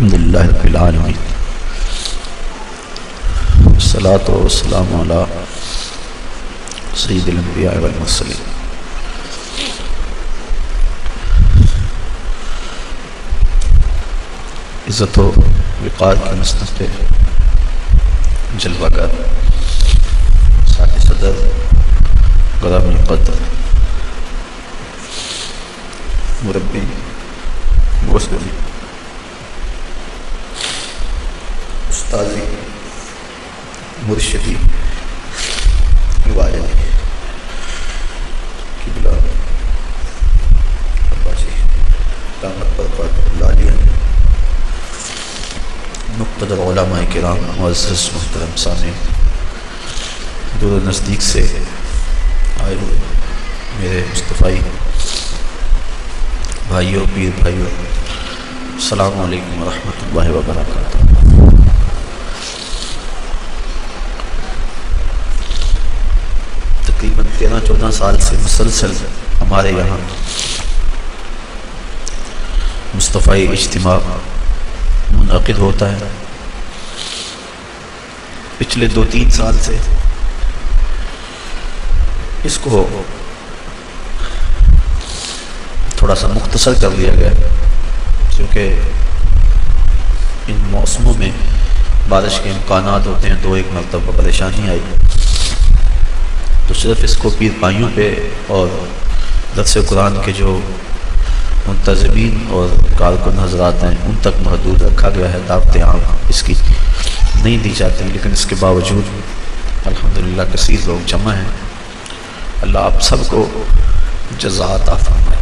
الحمدللہ رب العالمین والصلاة والسلام علی سید الانبیاء والمرسلین۔ عزت و وقار کی مسند پہ جلوہ گر ساتھ صدر گرامی قدر مربی مرشدی استاذی مرشدی والدی قبلہ اباجی دامت برکات العالیہ، مقتدر علماء کرام، معزز محترم سامعین، دور و نزدیک سے آئے ہوئے میرے مصطفی بھائیوں، پیر بھائیوں، السلام علیکم ورحمۃ اللہ وبرکاتہ۔ تقریباً 13-14 سال سے مسلسل ہمارے یہاں مصطفی اجتماع منعقد ہوتا ہے۔ پچھلے 2-3 سال سے اس کو تھوڑا سا مختصر کر دیا گیا کیونکہ ان موسموں میں بارش کے امکانات ہوتے ہیں، تو ایک مرتبہ پریشانی آئی تو صرف اس کو پیر بھائیوں پہ اور درس قرآن کے جو منتظمین اور کارکن حضرات ہیں ان تک محدود رکھا گیا ہے۔ دعوت عام اس کی نہیں دی جاتی، لیکن اس کے باوجود الحمدللہ کثیر لوگ جمع ہیں۔ اللہ آپ سب کو جزا عطا فرمائے۔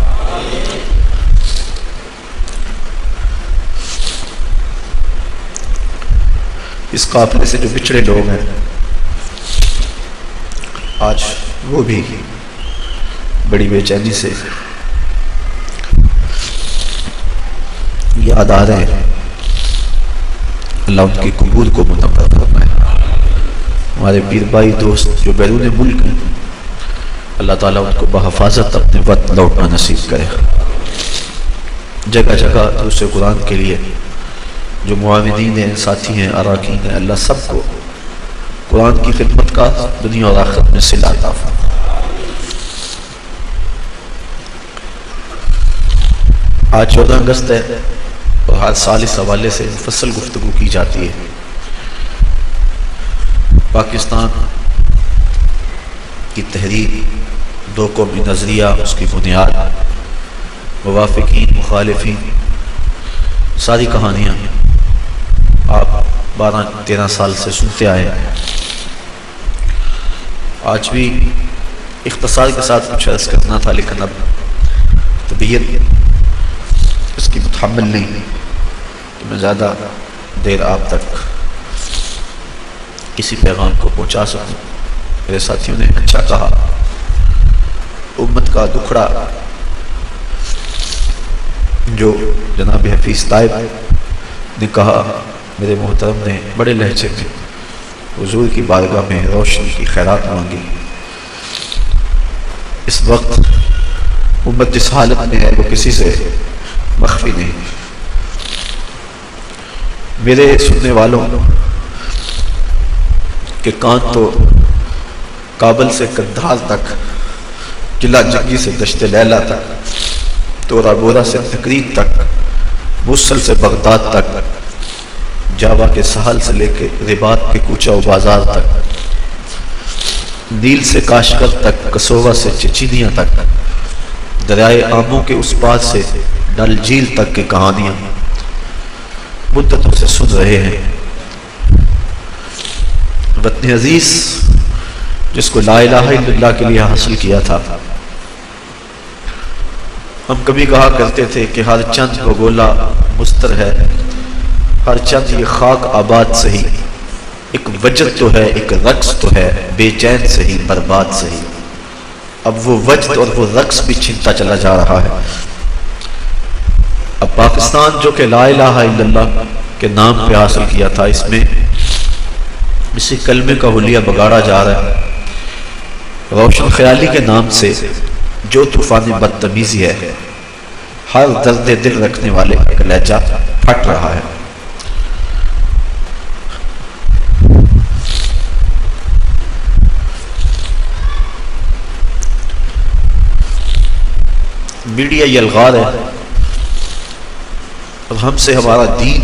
اس قافلے سے جو بچھڑے لوگ ہیں آج وہ بھی بڑی بے چینی سے یاد آ رہے ہیں، اللہ ان کی قبول کو منور فرمائے۔ ہمارے پیر بھائی دوست جو بیرون ملک ہیں، اللہ تعالیٰ ان کو بحفاظت اپنے وطن لوٹنا نصیب کرے۔ جگہ جگہ دوسرے قرآن کے لیے جو معاونین ہیں، ساتھی ہیں، اراکین ہیں، اللہ سب کو قرآن کی خدمت کا دنیا اور آخرت میں صلہ عطا فرمائے۔ آج 14 اگست ہے اور ہر سال اس حوالے سے مفصل گفتگو کی جاتی ہے۔ پاکستان کی تحریک، دو قومی نظریہ، اس کی بنیاد، موافقین، مخالفین، ساری کہانیاں آپ 12-13 سال سے سنتے آئے ہیں۔ آج بھی اختصار کے ساتھ کچھ عرض کرنا تھا، لیکن اب طبیعت اس کی متحمل نہیں کہ میں زیادہ دیر آپ تک کسی پیغام کو پہنچا سکوں۔ میرے ساتھیوں نے اچھا کہا، امت کا دکھڑا جو جناب حفیظ طائب نے کہا، میرے محترم نے بڑے لہجے میں حضور کی بارگاہ میں روشنی کی خیرات مانگی۔ اس وقت امت جس حالت میں ہے وہ کسی سے مخفی نہیں۔ میرے سننے والوں کے کان تو کابل سے قندھار تک، قلعہ جنگی سے دشت لیلہ تک، تورا بورا سے تقریب تک، موصل سے بغداد تک، جاوا کے ساحل سے لے کے رباط کے کوچہ و بازار تک، نیل سے کاشغر تک، کسوہ سے چچینیاں تک، دریائے آموں کے اس پار سے ڈل جھیل تک کی کہانیاں مدتوں سے سن رہے ہیں۔ وطن عزیز جس کو لا الہ الا اللہ کے لیے حاصل کیا تھا، ہم کبھی کہا کرتے تھے کہ ہر چند بگولا مستر ہے، ہر چند یہ خاک آباد سہی، ایک وجد تو ہے، ایک رقص تو ہے، بے چین سہی، برباد سہی۔ اب وہ وجد اور وہ رقص بھی چھنتا چلا جا رہا ہے۔ اب پاکستان جو کہ لا الہ الا اللہ کے نام پہ حاصل کیا تھا، اس میں اسی کلمے کا حلیہ بگاڑا جا رہا ہے۔ روشن خیالی کے نام سے جو طوفان بدتمیزی ہے، ہر درد دل رکھنے والے کا لہجہ پھٹ رہا ہے۔ میڈیا یلغار ہے اور ہم سے ہمارا دین،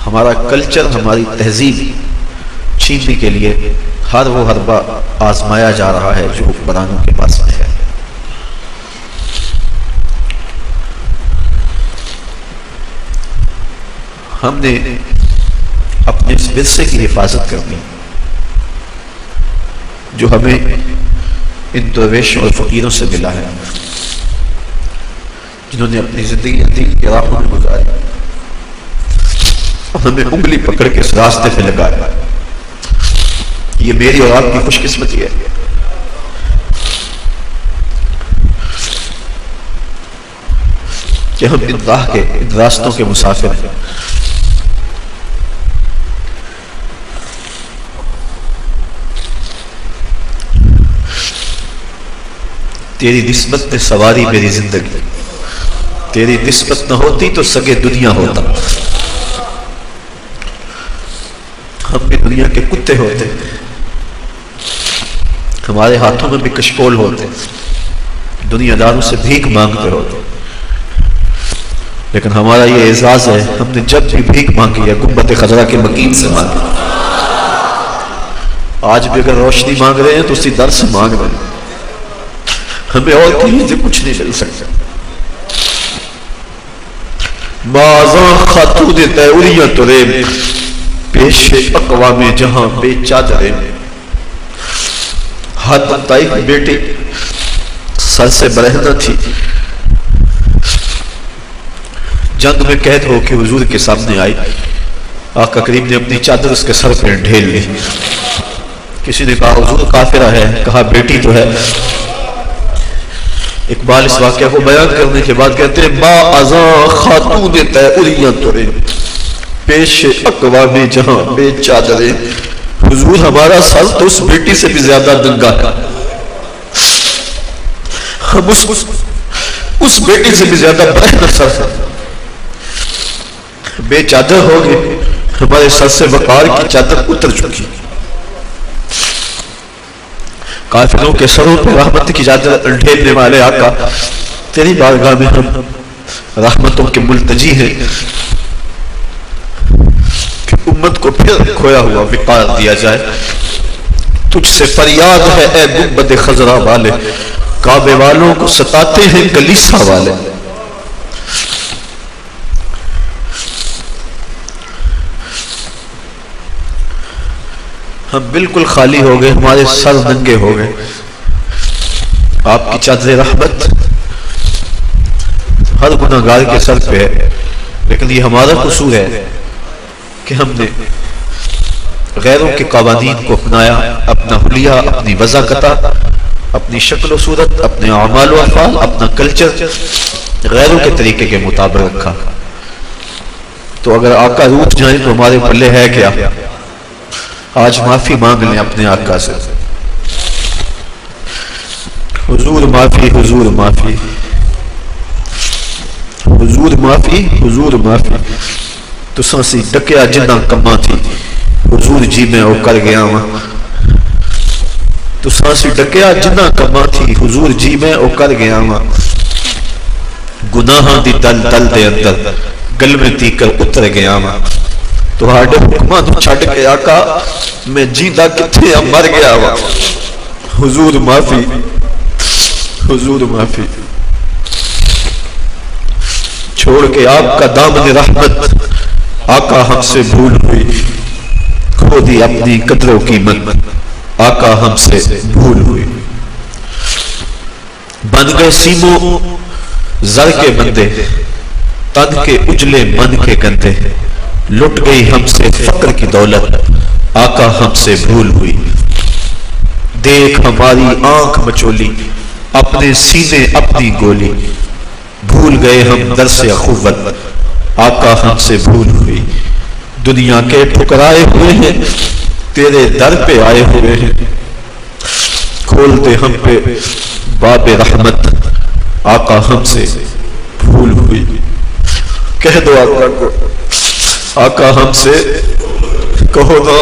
ہمارا کلچر، ہماری تہذیب چھیننے کے لیے ہر وہ حربہ آزمایا جا رہا ہے جو حکمرانوں کے پاس میں ہے۔ ہم نے اپنے اس ورثے کی حفاظت کرنی جو ہمیں ان درویشوں اور فقیروں سے ملا ہے، جنہوں نے اپنی زندگی دین کے راہوں میں گزاری اور ہمیں انگلی پکڑ کے اس راستے پہ لگایا۔ یہ میری اور آپ کی خوش قسمتی ہے کہ ہم ان راہ کے، ان راستوں کے مسافر ہیں۔ تیری نسبت نے سواری میری زندگی، تیری نسبت نہ ہوتی تو سگے دنیا ہوتا۔ ہم بھی دنیا کے کتے ہوتے، ہمارے ہاتھوں میں بھی کشکول ہوتے، دنیا داروں سے بھیک مانگتے ہوتے، لیکن ہمارا یہ اعزاز ہے ہم نے جب بھی بھیک مانگی ہے گنبد خضرا کے مکین سے مانگی۔ آج بھی اگر روشنی مانگ رہے ہیں تو اسی در سے مانگ رہے ہیں، ہمیں اور کہیں سے کچھ نہیں مل سکتا۔ مازاں خاتون تیوریاں تریم، پیش اقوام جہاں بے چادریں، ہاتھ بتائی بیٹی سر سے برہنہ تھی، جنگ میں قید ہو کے حضور کے سامنے آئی، آقا کریم نے اپنی چادر اس کے سر پہ ڈھیل لی۔ کسی نے کہا حضور کافرہ ہے، کہا بیٹی تو ہے۔ اقبال اس واقعہ کو بیان کرنے کے بعد کہتے ہیں ما ازاں خاتون تیوریاں تریم، پیش اقوام جہاں بے چادریں۔ حضور ہمارا سر تو اس بیٹی سے بھی زیادہ ننگا ہے، ہم اس بیٹی سے بھی زیادہ برہنہ سر ہے، بے چادر ہو گئے، ہمارے سر سے وقار کی چادر اتر چکی۔ کافروں کے سروں پہ رحمت کی چادر ڈھیلنے والے آقا، تیری بارگاہ میں ہم رحمتوں کے ملتجی ہیں کہ امت کو پھر کھویا ہوا وقار دیا جائے۔ تجھ سے فریاد ہے اے گنبد خضرا والے، کعبے والوں کو ستاتے ہیں کلیسا والے۔ ہم بالکل خالی ہو گئے، ہمارے سر ننگے ہو گئے، آپ کی چادر رحمت ہر گناہگار کے سر پہ ہے، لیکن یہ ہمارا قصور ہے کہ ہم نے غیروں کے قوانین کو اپنایا، اپنا حلیہ، اپنی وضاقتہ، اپنی شکل و صورت، اپنے اعمال و افعال، اپنا کلچر غیروں کے طریقے کے مطابق رکھا۔ تو اگر آقا روٹ جائیں تو ہمارے پلے ہے کیا؟ آج معافی مانگ لیں اپنے آقا سے، حضور معافی، حضور معافی، حضور معافی، حضور معافی۔ تو سانسی ڈکیا جنہ کما تھی، حضور جی میں او کر گیا ہوں۔ تو سانسی ڈکیا جنہ کما تھی، حضور جی میں او کر گیا ہوں۔ گناہاں دی دل دل دے اندر گل میں تیکر اتر گیا ہوں۔ تو ہاڑے حکمہ تو چھڑ کے آقا میں جیندہ کتھے مر گیا ہوا۔ حضور معافی، حضور معافی۔ چھوڑ کے آپ کا دامن رحمت، آقا ہم سے بھول ہوئی، کھو دی اپنی قدر و قیمت، آقا ہم سے بھول ہوئی۔ بن گئے سیموں زر کے بندے، تن کے اجلے من کے گندے، لٹ گئی ہم سے فقر کی دولت، آقا ہم سے بھول ہوئی۔ دیکھ ہماری آنکھ مچولی، اپنے سینے اپنی گولی، بھول گئے ہم درس اخوت، آقا ہم سے بھول ہوئی۔ دنیا کے ٹھکرائے ہوئے ہیں، تیرے در پہ آئے ہوئے ہیں، کھول دے ہم پہ باب رحمت، آقا ہم سے بھول ہوئی۔ کہہ دو آقا کو، آقا ہم سے کہو نا،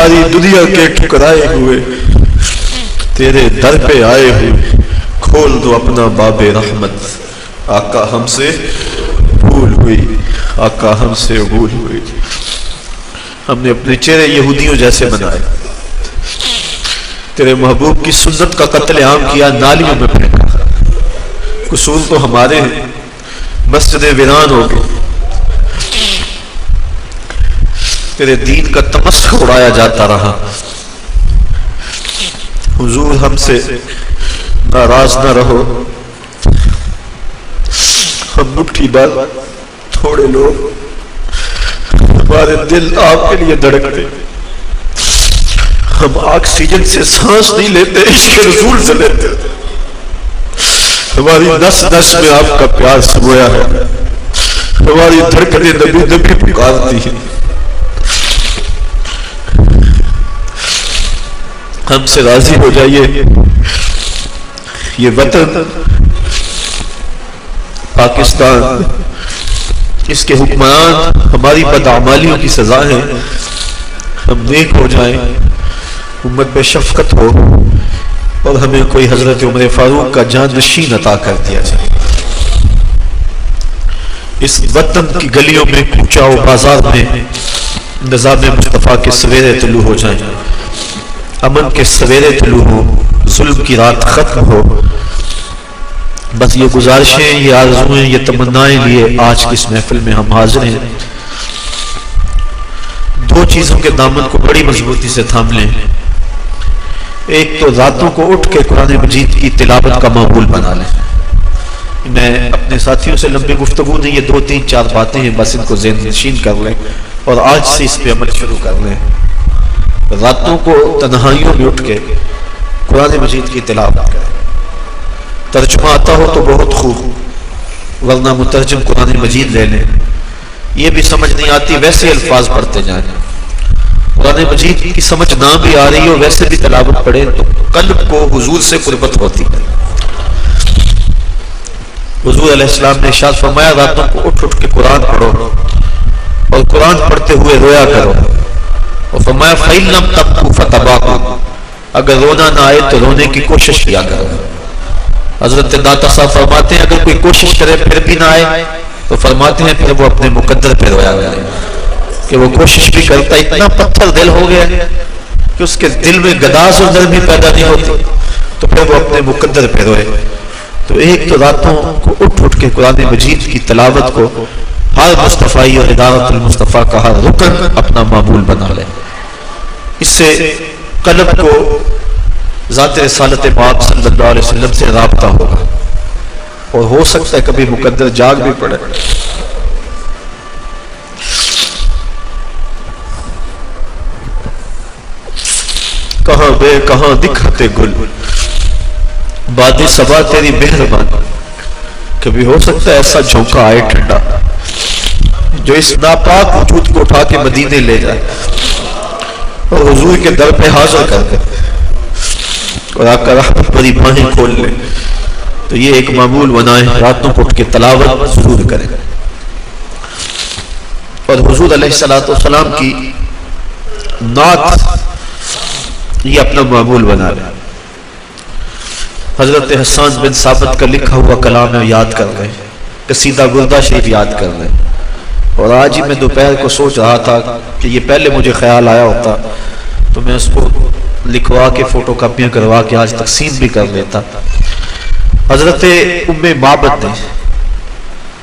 ہماری دنیا کے ٹھکرائے ہوئے تیرے در پہ آئے ہوئے، کھول دو اپنا باب رحمت، آقا ہم سے بھول ہوئی، آقا ہم سے بھول ہوئی۔ ہم نے اپنے چہرے یہودیوں جیسے بنائے، تیرے محبوب کی سنت کا قتل عام کیا، نالیوں میں پھینکا، قصور تو ہمارے ہیں، مسجد ویران ہو گئی، تیرے دین کا تمسخر اڑایا جاتا رہا۔ حضور ہم سے ناراض نہ رہو، ہم مٹھی بھر تھوڑے لوگ، ہمارے دل آپ کے لیے دھڑکتے، ہم آکسیجن سے سانس نہیں لیتے، عشق رسول سے لیتے، ہماری نس نس میں آپ کا پیار سمویا ہے، ہماری دھڑکنیں نبی نبی پکارتی ہیں۔ ہم سے راضی ہو جائیے، یہ وطن پاکستان، اس کے حکمران ہماری بدعمالیوں کی سزا ہے، ہم نیک ہو جائیں، امت پہ شفقت ہو، اور ہمیں کوئی حضرت عمر فاروق کا جانشین عطا کر دیا جائے، اس وطن کی گلیوں میں، کوچہ و بازار میں نظام مصطفیٰ کے سویرے طلوع ہو جائیں، امن کے سویرے طلوع ہو، ظلم کی رات ختم ہو۔ بس یہ گزارشیں، یہ آرزویں، یہ تمنائیں لیے آج کی اس محفل میں ہم حاضر ہیں۔ دو چیزوں کے دامن کو بڑی مضبوطی سے تھام لیں، ایک تو راتوں کو اٹھ کے قرآن مجید کی تلاوت کا معمول بنا لیں۔ میں اپنے ساتھیوں سے لمبی گفتگو نہیں، یہ 2-3-4 باتیں ہیں، بس ان کو ذہن نشین کر لیں اور آج سے اس پہ عمل شروع کر لیں۔ راتوں کو تنہائیوں میں اٹھ کے قرآن مجید کی تلاوت کریں، ترجمہ آتا ہو تو بہت خوب، ورنہ مترجم قرآن مجید لے لیں، یہ بھی سمجھ نہیں آتی ویسے الفاظ پڑھتے جائیں، قرآن مجید کی سمجھ نہ بھی آ رہی ہو ویسے بھی تلاوت پڑھیں تو قلب کو حضور سے قربت ہوتی ہے۔ حضور علیہ السلام نے ارشاد فرمایا راتوں کو اٹھ اٹھ کے قرآن پڑھو اور قرآن پڑھتے ہوئے رویا کرو، اور فرمایا فَإِن لَمْ تَبْكُوا فَتَبَاكُوا، اگر رونا نہ آئے تو رونے کی کوشش کیا کرو۔ حضرت داتا صاحب فرماتے ہیں اگر کوئی کوشش کرے پھر بھی نہ آئے تو فرماتے ہیں پھر وہ اپنے مقدر پہ رویا کرے، کہ وہ کوشش بھی کرتا اتنا پتھر دل ہو گیا کہ اس کے دل میں گداز و نرمی پیدا نہیں ہوتی، تو پھر وہ اپنے مقدر پہ روئے۔ تو ایک تو راتوں کو اٹھ اٹھ کے قرآن مجید کی تلاوت کو ہر مصطفی اور ادارت المصطفیٰ کا ہر رکن اپنا معمول بنا لے، اس سے قلب کو ذات رسالت پاک صلی اللہ علیہ وسلم سے رابطہ ہوگا، اور ہو سکتا ہے کبھی مقدر جاگ بھی پڑے۔ کہاں بے کہاں دکھاتے گل، باد صبا تیری مہربان، کبھی ہو سکتا ہے ایسا جھونکا آئے ٹھنڈا جو اس ناپاک وجود کو اٹھا کے مدینے لے جائے اور حضور کے در پہ حاضر کر دے اور آقا رحمت بری باہیں کھول لے۔ تو یہ ایک معمول بنائیں، راتوں کو اٹھ کے تلاوت ضرور کریں، اور حضور علیہ السلام کی نعت یہ اپنا معمول بنا لیں۔ حضرت حسان بن ثابت کا لکھا ہوا کلام ہے یاد کر لیں، قصیدہ گردہ شریف یاد کر لیں، اور آج ہی میں دوپہر کو سوچ رہا تھا کہ یہ پہلے مجھے خیال آیا ہوتا تو میں اس کو لکھوا کے فوٹو کاپیاں کروا کے آج تقسیم بھی کر لیتا۔ حضرت ام معبد نے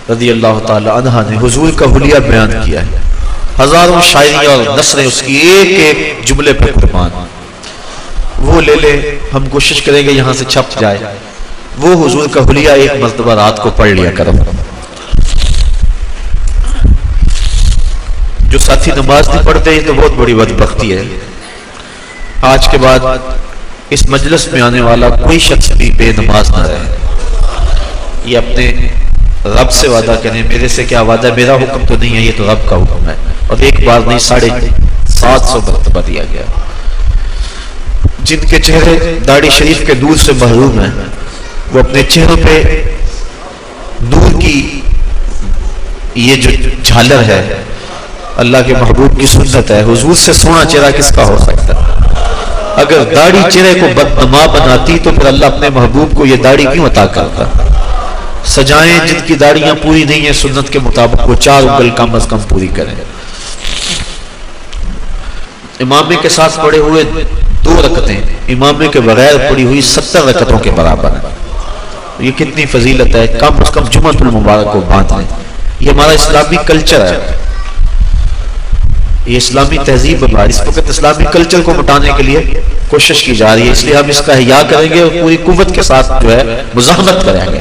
رضی اللہ تعالی عنہا نے حضور کا حلیہ بیان کیا ہے، ہزاروں شاعریاں اور نثریں اس کی ایک ایک جملے پہ قربان، وہ لے لے، ہم کوشش کریں گے یہاں سے چھپ جائے، وہ حضور کا حلیہ ایک مرتبہ رات کو پڑھ لیا کرو۔ جو ساتھی نماز نہیں پڑھتے ہیں تو بہت بڑی بدبختی ہے، آج کے بعد اس مجلس میں آنے والا کوئی شخص بھی بے نماز نہ رہے، یہ اپنے رب سے وعدہ کریں، میرے سے کیا وعدہ، میرا حکم تو نہیں ہے، یہ تو رب کا حکم ہے، اور ایک بار نہیں 750 مرتبہ دیا گیا۔ جن کے چہرے داڑھی شریف کے نور سے محروم ہیں وہ اپنے چہروں پہ نور کی یہ جو جھالر ہے اللہ کے محبوب کی سنت ہے. حضور سے سونا چہرہ کس کا ہو سکتا ہے؟ اگر داڑھی چہرے کو بدنما بناتی تو پھر اللہ اپنے محبوب کو یہ داڑھی کیوں عطا کرتا؟ سجائیں جن کی داڑیاں پوری نہیں ہیں سنت کے مطابق وہ 4 انگل کم از کم پوری کریں. امامے کے ساتھ پڑھے ہوئے 2 رکعتیں امامے کے بغیر پڑھی ہوئی 70 رکعتوں کے برابر ہیں. یہ کتنی فضیلت ہے. کم از کم جمعۃ المبارک کو باندھ لیں. یہ ہمارا اسلامی کلچر ہے, یہ اسلامی تہذیب ہے. اس وقت اسلامی کلچر کو مٹانے کے لیے کوشش کی جا رہی ہے, اس لیے ہم اس کا احیاء کریں گے اور پوری قوت کے ساتھ جو ہے مزاحمت کریں گے,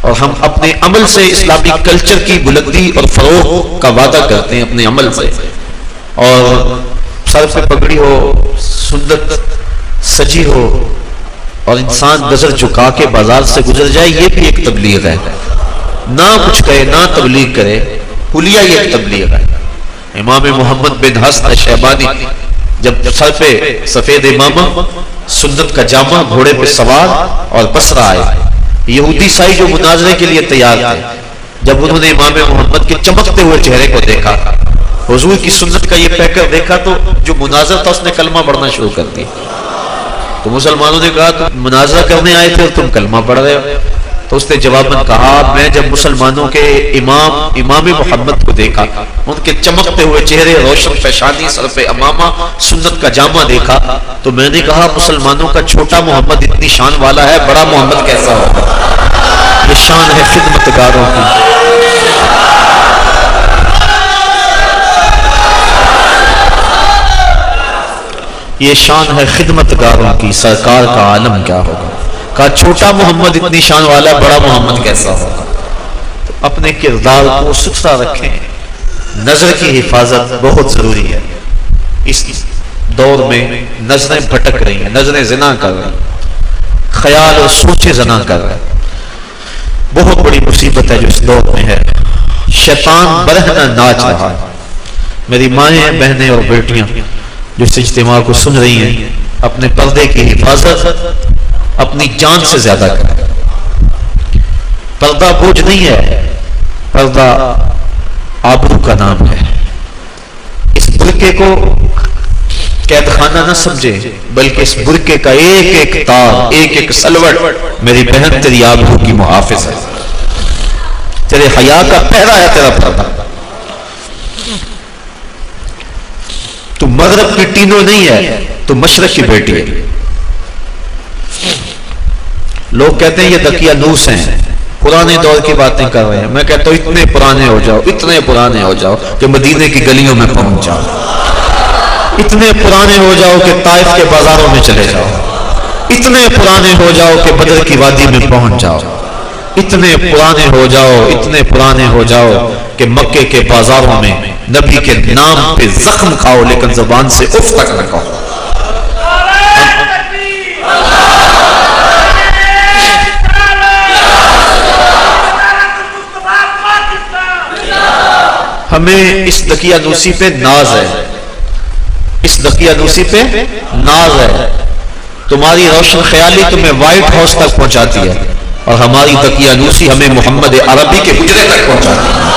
اور ہم اپنے عمل سے اسلامی کلچر کی بلندی اور فروغ کا وعدہ کرتے ہیں اپنے عمل سے. اور سر پہ پگڑی ہو, سنت سجی ہو اور انسان نظر جھکا کے بازار سے گزر جائے, یہ بھی ایک تبلیغ ہے. نہ کچھ کہے نہ تبلیغ کرے, حلیہ یہ ایک تبلیغ ہے. امام محمد بن حسن شیبانی جب سر پہ سفید امامہ, سنت کا جامہ, گھوڑے پہ سوار اور بصرہ آئے, یہودی سائی جو مناظرے کے لیے تیار تھے, جب انہوں نے امام محمد کے چمکتے ہوئے چہرے کو دیکھا, حضور کی سنت کا یہ پیکر دیکھا, تو جو مناظر تھا اس نے کلمہ پڑھنا شروع کر دیا. تو مسلمانوں نے کہا تم مناظرہ کرنے آئے تھے اور تم کلمہ پڑھ رہے ہو؟ تو اس نے جواباً کہا میں جب مسلمانوں کے امام محمد کو دیکھا, ان کے چمکتے ہوئے چہرے, روشن پیشانی, سر پہ امامہ, سنت کا جامہ دیکھا, تو میں نے کہا مسلمانوں کا چھوٹا محمد اتنی شان والا ہے, بڑا محمد کیسا ہوگا؟ یہ شان ہے خدمتگاروں کی. یہ شان ہے خدمتگاروں کی, سرکار کا عالم کیا ہوگا. کہا چھوٹا محمد اتنی شان والا, بڑا محمد کیسا ہوگا. تو اپنے کردار کو ستھرا رکھیں. نظر کی حفاظت بہت ضروری ہے. اس دور میں نظریں بھٹک رہی ہیں, نظریں زنا کر رہی ہیں, خیال اور سوچیں زنا کر رہے ہیں. بہت بڑی مصیبت ہے جو اس دور میں ہے. شیطان برہنہ ناچ رہا ہے. میری مائیں, بہنیں اور بیٹیاں جو اس اجتماع کو سن رہی ہیں, اپنے پردے کی حفاظت اپنی جان سے زیادہ کریں. پردہ بوجھ نہیں ہے, پردہ آبرو کا نام ہے. اس برقعے کو قید خانہ نہ سمجھے, بلکہ اس برقعے کا ایک ایک تار, ایک ایک سلوٹ میری بہن تیری آبرو کی محافظ ہے, تیرے حیا کا پہرا ہے تیرا پردہ. تو مغرب کی ٹینو نہیں ہے, تو مشرق کی بیٹی ہے. لوگ کہتے ہیں یہ دقیانوس ہیں, پرانے دور کی باتیں کر رہے ہیں. میں کہتا ہوں اتنے پرانے ہو جاؤ, اتنے پرانے ہو جاؤ کہ مدینے کی گلیوں میں پہنچ جاؤ. اتنے پرانے ہو جاؤ کہ طائف کے بازاروں میں چلے جاؤ. اتنے پرانے ہو جاؤ کہ بدر کی وادی میں پہنچ جاؤ. اتنے پرانے ہو جاؤ, اتنے پرانے ہو جاؤ کہ مکے کے بازاروں میں نبی کے نام پہ زخم کھاؤ لیکن زبان سے اف تک نہ کہو. ہمیں اس دقیانوسی پہ ناز ہے, اس دقیانوسی پہ ناز ہے. تمہاری روشن خیالی تمہیں وائٹ ہاؤس تک پہنچاتی ہے, اور ہماری دقیانوسی ہمیں محمد عربی کے حجرے تک پہنچاتی ہے.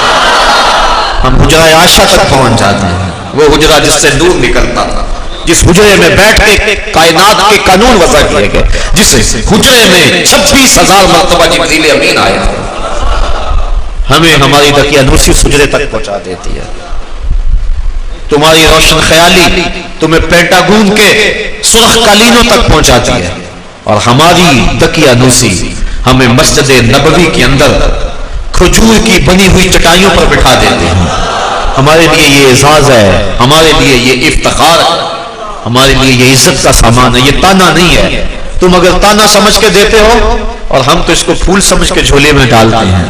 ہم حجرہ عائشہ تک پہنچ جاتے ہیں, وہ حجرہ جس سے نور نکلتا تھا, جس حجرے میں بیٹھ کے کائنات کے قانون وضع کیے گئے, جس حجرے میں 26,000 مرتبہ جبریل امین آئے تھے. ہمیں ہماری دقیانوسی حجرے تک پہنچا دیتی ہے. تمہاری روشن خیالی تمہیں پینٹاگون کے سرخ قالینوں تک پہنچاتی ہے, اور ہماری دقیانوسی ہمیں مسجد نبوی کے اندر کھجور کی بنی ہوئی چٹائیوں پر بٹھا دیتے ہیں. ہمارے لیے یہ اعزاز ہے, ہمارے لیے یہ افتخار ہے, ہمارے لیے یہ عزت کا سامان ہے. یہ تانا نہیں ہے. تم اگر تانا سمجھ کے دیتے ہو اور ہم تو اس کو پھول سمجھ کے جھولے میں ڈالتے ہیں.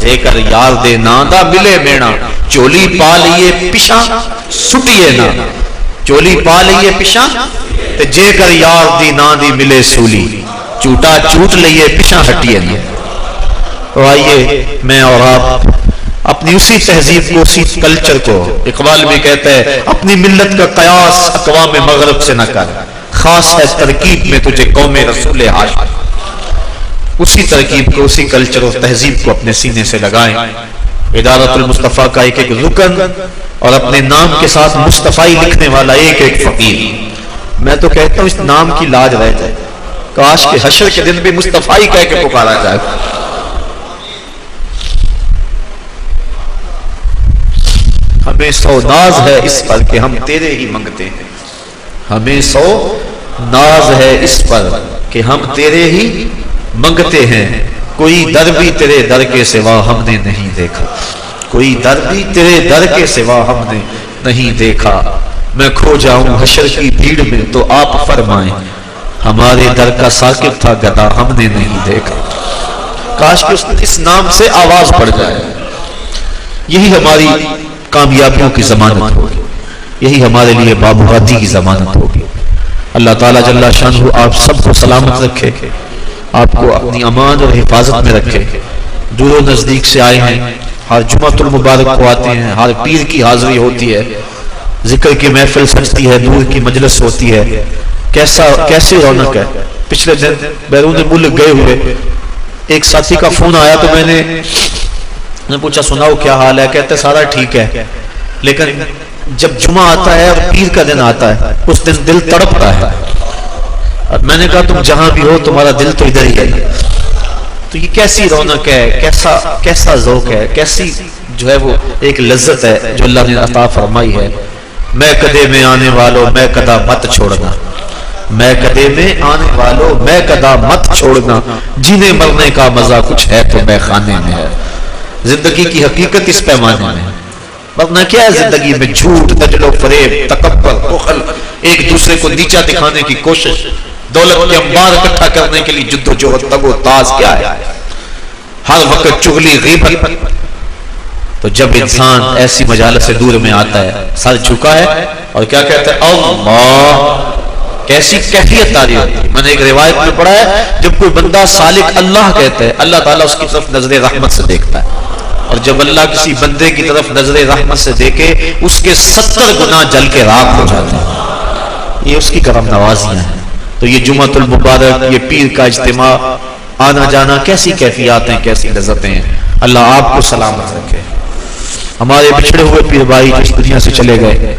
دے کر یار دے ناندا ملے مینا, چولی پا لیے پشا سٹیے نا. چولی پا لیے پشا تے جے کر یار دی ناندی ملے سولی, چوٹا چوٹ لیے پشا ہٹیے نا. تو آئیے میں اور آپ اپنی اسی تہذیب کو, اسی کلچر کو, اقبال بھی کہتا ہے اپنی ملت کا قیاس اقوام مغرب سے نہ کر, خاص ہے ترکیب میں تجھے قوم رسول ہاشم. اسی ترکیب کو, اسی کلچر اور تہذیب کو اپنے سینے سے لگائیں. ادارت المصطفیٰ کا ایک ایک رکن اور اپنے نام کے ساتھ مصطفی لکھنے والا ایک ایک فقیر. میں تو کہتا ہوں اس نام کی لاج رہ جائے، کاش کہ حشر کے دن بھی مصطفی کہہ کے پکارا جائے. ہمیں سو ناز ہے اس پر کہ ہم تیرے ہی منگتے ہیں. ہمیں سو ناز ہے اس پر کہ ہم تیرے ہی منگتے ہیں. کوئی در بھی تیرے در کے سوا ہم نے نہیں دیکھا. کوئی در بھی تیرے در کے سوا ہم نے نہیں دیکھا. میں کھو جاؤں حشر کی بھیڑ میں تو آپ فرمائیں ہمارے در کا ساکب تھا گدا ہم نے نہیں دیکھا. کاش کہ اس نام سے آواز پڑ جائے. یہی ہماری کامیابیوں کی ضمانت ہوگی، یہی ہمارے لیے بابرادی کی ضمانت ہوگی. اللہ تعالیٰ جل شانہ آپ سب کو سلامت رکھے، آپ کو اپنی امان اور حفاظت میں رکھے. دور و نزدیک سے آئے ہیں، ہر جمعۃ المبارک کو آتے ہیں، ہر پیر کی حاضری ہوتی ہے، ذکر کی محفل سجتی ہے، نور کی مجلس ہوتی ہے. کیسے رونق ہے. پچھلے دن بیرون ملک گئے ہوئے ایک ساتھی کا فون آیا تو میں نے پوچھا سناؤ کیا حال ہے. کہتے سارا ٹھیک ہے، لیکن جب جمعہ آتا ہے اور پیر کا دن آتا ہے اس دن دل تڑپتا ہے. اور میں نے کہا تم جہاں بھی ہو تمہارا دل تو ادھر ہی ہے. تو یہ کیسی رونق ہے، کیسا ذوق ہے، کیسی جو ہے وہ ایک لذت ہے جو اللہ نے عطا فرمائی ہے. میں کدے میں آنے والوں میں کدا مت چھوڑنا. میں کدے میں آنے والوں میں کدا مت چھوڑنا. جینے مرنے کا مزہ کچھ ہے تو میں خانے میں ہے. زندگی کی حقیقت اس پیمانے میں. ورنہ کیا ہے زندگی میں؟ جھوٹ، دجل و فریب، تکبر، بخل، ایک دوسرے کو نیچا دکھانے کی کوشش، دولت کے انبار اکٹھا کرنے کے لیے جد و جہد، تگ و تاز. کیا ہے؟ ہر وقت چغلی، غیبت. تو جب انسان ایسی مجالس سے دور میں آتا ہے، سر جھکا ہے اور کیا کہتا ہے اللہ، کیسی کیفیت آ رہی ہوتی ہے. میں نے ایک روایت میں پڑھا ہے جب کوئی بندہ سالک اللہ کہتا ہے اللہ تعالیٰ اس کی طرف نظر رحمت سے دیکھتا ہے. اور جب اللہ کسی بندے کی طرف نظر رحمت سے دیکھے اس کے 70 گناہ جل کے راکھ ہو جاتے ہیں. یہ اس کی کرم نوازیاں ہیں. تو یہ جمعۃ المبارک، یہ پیر کا اجتماع، آنا جانا، کیسی کیفیات ہیں، کیسی لذتیں ہیں. اللہ آپ کو سلامت رکھے. ہمارے بچھڑے ہوئے پیر بھائی جس دنیا سے چلے گئے،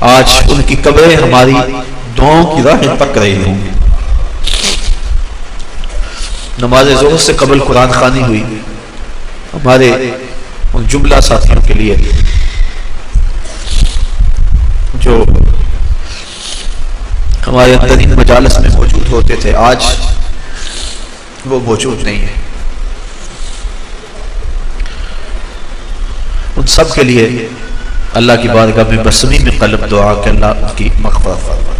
آج ان کی قبریں ہماری دعاؤں کی راہیں تک رہی ہوں. نماز ظہر سے قبل قرآن خوانی ہوئی. ہمارے ان جملہ ساتھیوں کے لیے جو ہمارے اندر ان مجالس میں موجود ہوتے تھے، آج وہ موجود نہیں ہے. ان سب کے لیے اللہ کی بارگاہ میں بسمی میں قلب دعا کہ اللہ ان کی مغفرت فرمائے.